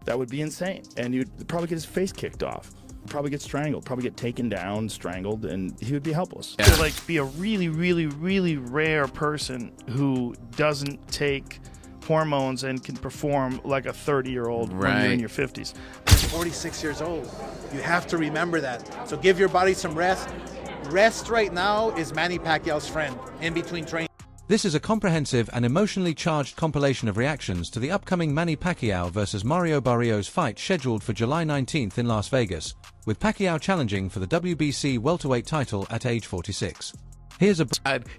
That would be insane. And you'd probably get his face kicked off. Probably get strangled, probably get taken down, strangled, and he would be helpless. Yeah. To like be a really, really, really rare person who doesn't take hormones and can perform like a 30-year-old when you're in your 50s. He's 46 years old. You have to remember that. So give your body some rest. Rest right now is Manny Pacquiao's friend in between training. This is a comprehensive and emotionally charged compilation of reactions to the upcoming Manny Pacquiao vs Mario Barrios fight scheduled for July 19th in Las Vegas, with Pacquiao challenging for the WBC welterweight title at age 46. Here's a...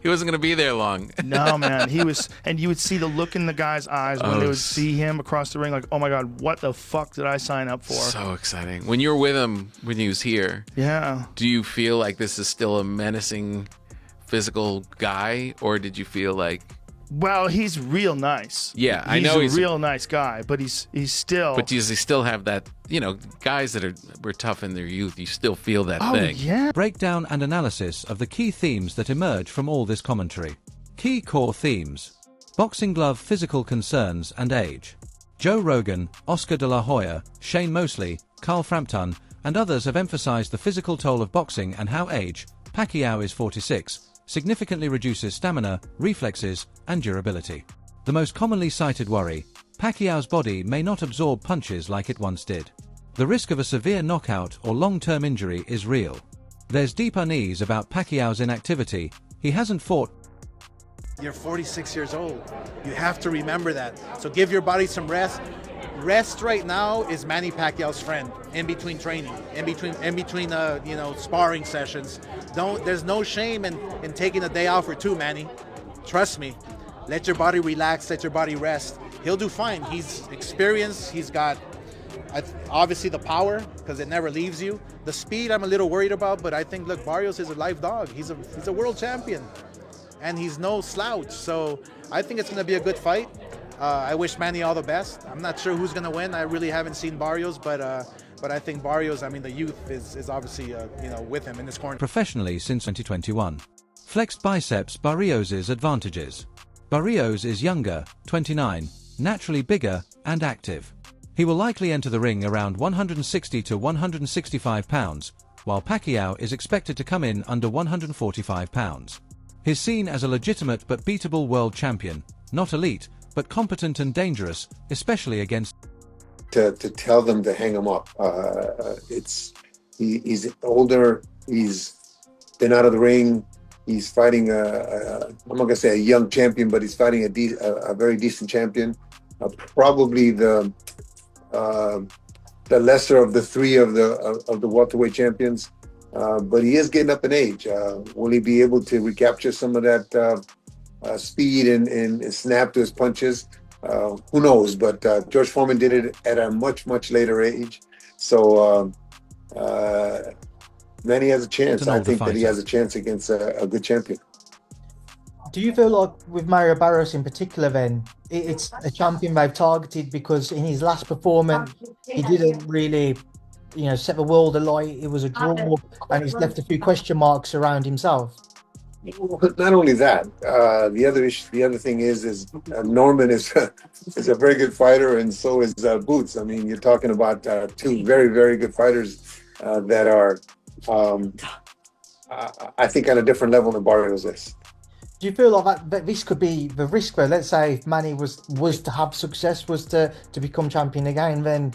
He wasn't going to be there long. No, man. He was, and you would see the look in the guy's eyes when they would see him across the ring, like, oh my God, what the fuck did I sign up for? So exciting. When you were with him, when he was here, Yeah. do you feel like this is still a menacing physical guy, or did you feel like... Well, he's real nice. Yeah, I know he's a real nice guy, but he's still... But does he still have that, you know, guys that were tough in their youth, you still feel that thing. Yeah. breakdown and analysis of the key themes that emerge from all this commentary. Key core themes: boxing glove physical concerns and age. Joe Rogan, Oscar de la Hoya, Shane Mosley, Carl Frampton, and others have emphasized the physical toll of boxing and how age, Pacquiao is 46, significantly reduces stamina, reflexes, and durability. The most commonly cited worry: Pacquiao's body may not absorb punches like it once did. The risk of a severe knockout or long-term injury is real. There's deep unease about Pacquiao's inactivity. He hasn't fought. You're 46 years old. You have to remember that. So give your body some rest. Rest right now is Manny Pacquiao's friend in between training, in between sparring sessions. There's no shame in taking a day off or two, Manny. Trust me. Let your body relax, let your body rest. He'll do fine. He's experienced, he's got obviously the power, because it never leaves you. The speed I'm a little worried about, but I think, look, Barrios is a live dog. He's a world champion, and he's no slouch. So I think it's going to be a good fight. I wish Manny all the best. I'm not sure who's going to win. I really haven't seen Barrios, but I think Barrios, I mean, the youth is obviously with him in this corner. Professionally since 2021. Flexed biceps Barrios' advantages. Barrios is younger, 29, naturally bigger, and active. He will likely enter the ring around 160 to 165 pounds, while Pacquiao is expected to come in under 145 pounds. He's seen as a legitimate but beatable world champion, not elite, but competent and dangerous, especially against... To tell them to hang him up. He's older, he's been out of the ring, he's fighting I'm not going to say a young champion, but he's fighting a very decent champion. Probably the lesser of the three of the welterweight champions, but he is getting up in age. Will he be able to recapture some of that speed and snap to his punches? Who knows? But George Foreman did it at a much later age, so Manny has a chance. I think that he has a chance against a good champion. Do you feel like with Mario Barrios in particular, then it's a champion they've targeted because in his last performance he didn't really, set the world alight. It was a draw, and he's left a few question marks around himself. Not only that, the other thing is Norman is a very good fighter, and so is Boots. I mean, you're talking about two very good fighters that are, I think, on a different level than Barrios is. Do you feel like that this could be the risk where, let's say, if Manny was to have success, was to become champion again, then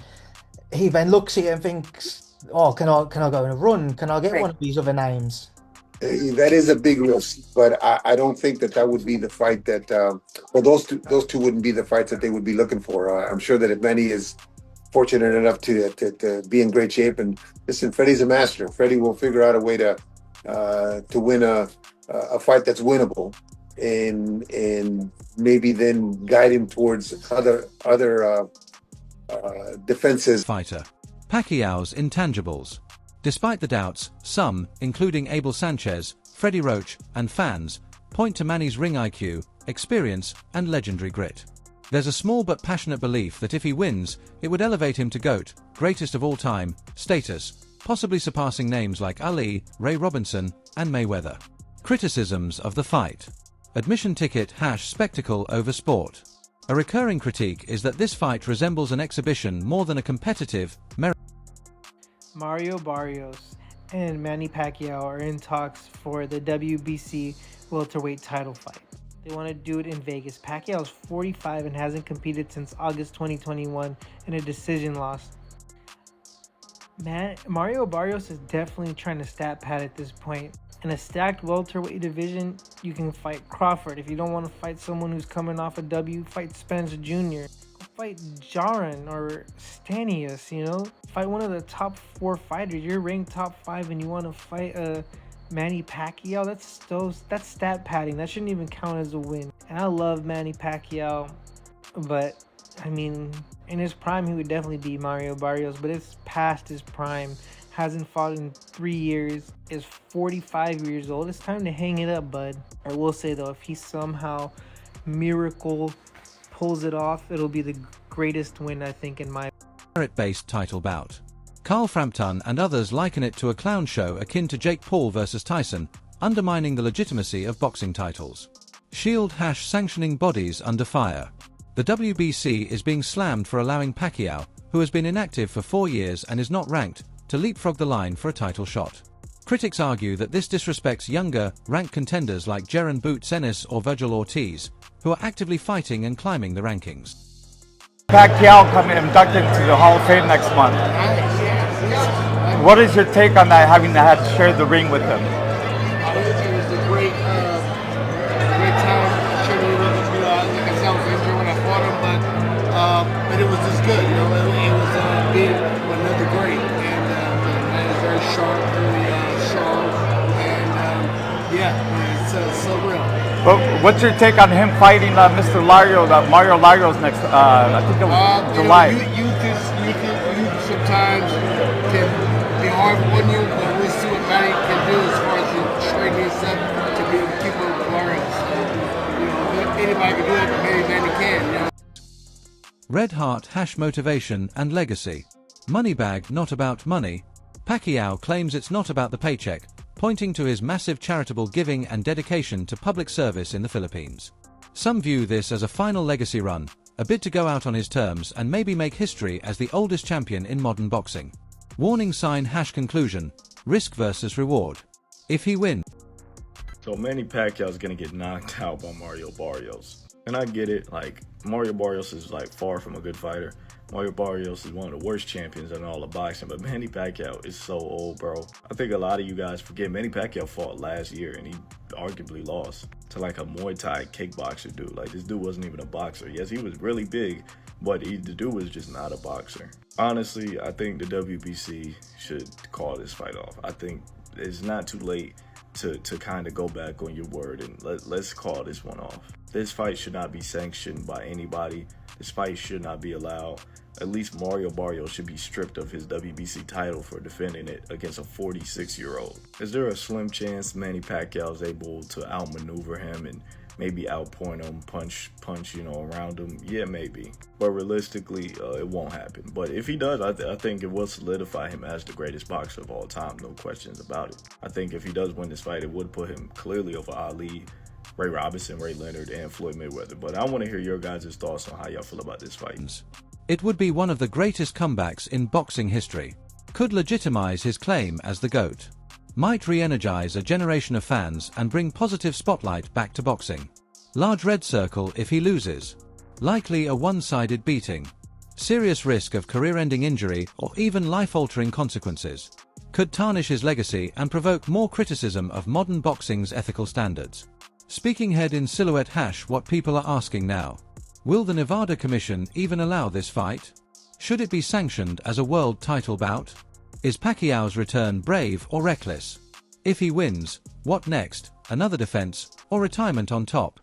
he then looks at it and thinks, oh, can I go on a run? Can I get one of these other names? That is a big risk, but I don't think that would be the fight that. Those two wouldn't be the fights that they would be looking for. I'm sure that if Manny is fortunate enough to be in great shape, and listen, Freddie's a master. Freddie will figure out a way to win a fight that's winnable, and maybe then guide him towards other defenses. Fighter. Pacquiao's intangibles. Despite the doubts, some, including Abel Sanchez, Freddie Roach, and fans, point to Manny's ring IQ, experience, and legendary grit. There's a small but passionate belief that if he wins, it would elevate him to GOAT, greatest of all time, status, possibly surpassing names like Ali, Ray Robinson, and Mayweather. Criticisms of the fight. Admission ticket / spectacle over sport. A recurring critique is that this fight resembles an exhibition more than a competitive, Mario Barrios and Manny Pacquiao are in talks for the WBC welterweight title fight. They want to do it in Vegas. Pacquiao is 45 and hasn't competed since August 2021 in a decision loss. Mario Barrios is definitely trying to stat pad at this point. In a stacked welterweight division, you can fight Crawford. If you don't want to fight someone who's coming off a W, fight Spence Jr. Fight Jaron or Stanius, you know? Fight one of the top 4 fighters. You're ranked top 5 and you want to fight Manny Pacquiao? That's stat padding. That shouldn't even count as a win. And I love Manny Pacquiao, but I mean, in his prime, he would definitely beat Mario Barrios, but it's past his prime. Hasn't fought in 3 years, is 45 years old. It's time to hang it up, bud. I will say, though, if he somehow miracle pulls it off, it'll be the greatest win, I think, in my merit-based title bout. Carl Frampton and others liken it to a clown show akin to Jake Paul versus Tyson, undermining the legitimacy of boxing titles. Shield # sanctioning bodies under fire. The WBC is being slammed for allowing Pacquiao, who has been inactive for 4 years and is not ranked, to leapfrog the line for a title shot. Critics argue that this disrespects younger, ranked contenders like Jaron Boots Ennis or Virgil Ortiz, who are actively fighting and climbing the rankings. Pacquiao coming inducted to the Hall of Fame next month. What is your take on that, having to have shared the ring with him? It was a great time. Like I said, I was injured when I fought him, but it was just good. You know, it was being another great, and the man is very sharp, very strong, and it's so real. But what's your take on him fighting Mr. Mario Larios next? I think it was July. You sometimes can be hard for one year, but we'll see what Manny can do as far as the straighten his up to be able to keep up with Barrios. If anybody can do it, but maybe Manny can. You know? Red Heart # motivation and legacy. Moneybag not about money. Pacquiao claims it's not about the paycheck, pointing to his massive charitable giving and dedication to public service in the Philippines. Some view this as a final legacy run, a bid to go out on his terms and maybe make history as the oldest champion in modern boxing. Warning sign # conclusion, risk versus reward. If he wins. So Manny Pacquiao is going to get knocked out by Mario Barrios. And I get it, like, Mario Barrios is, like, far from a good fighter. Mario Barrios is one of the worst champions in all of boxing, but Manny Pacquiao is so old, bro. I think a lot of you guys forget Manny Pacquiao fought last year, and he arguably lost to, like, a Muay Thai kickboxer dude. Like, this dude wasn't even a boxer. Yes, he was really big, but the dude was just not a boxer. Honestly, I think the WBC should call this fight off. I think it's not too late to kind of go back on your word and let's call this one off. This fight should not be sanctioned by anybody. This fight should not be allowed. At least Mario Barrios should be stripped of his WBC title for defending it against a 46-year-old. Is there a slim chance Manny Pacquiao is able to outmaneuver him and maybe outpoint him, punch, around him? Yeah, maybe. But realistically, it won't happen. But if he does, I think it will solidify him as the greatest boxer of all time, no questions about it. I think if he does win this fight, it would put him clearly over Ali, Ray Robinson, Ray Leonard, and Floyd Mayweather. But I want to hear your guys' thoughts on how y'all feel about this fight. It would be one of the greatest comebacks in boxing history. Could legitimize his claim as the GOAT. Might re-energize a generation of fans and bring positive spotlight back to boxing. Large red circle if he loses. Likely a one-sided beating. Serious risk of career-ending injury or even life-altering consequences. Could tarnish his legacy and provoke more criticism of modern boxing's ethical standards. Speaking head in silhouette # what people are asking now. Will the Nevada Commission even allow this fight? Should it be sanctioned as a world title bout? Is Pacquiao's return brave or reckless? If he wins, what next? Another defense or retirement on top?